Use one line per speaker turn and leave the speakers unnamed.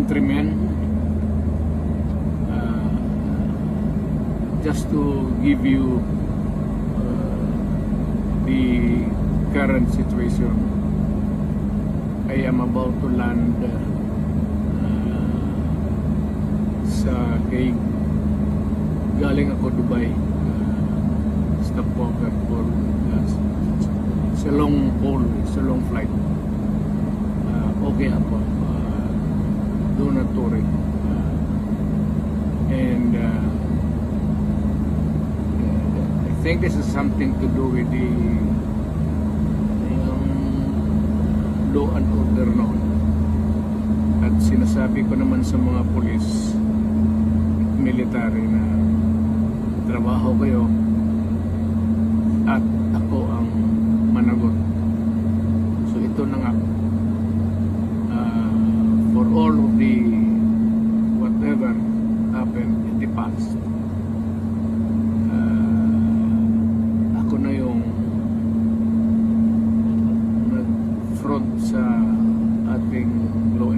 countrymen, just to give you the current situation. I am about to land sa Hague. Galing ako Dubai, stopover for it's a long haul, it's a long flight. Okay ako, do not worry. And I think this is something to do with the law and order noon. At sinasabi ko naman sa mga pulis, military, na trabaho kayo at ako ang managot. So ito na nga, for all of the whatever happened in the past, ako na yung nag-front sa ating law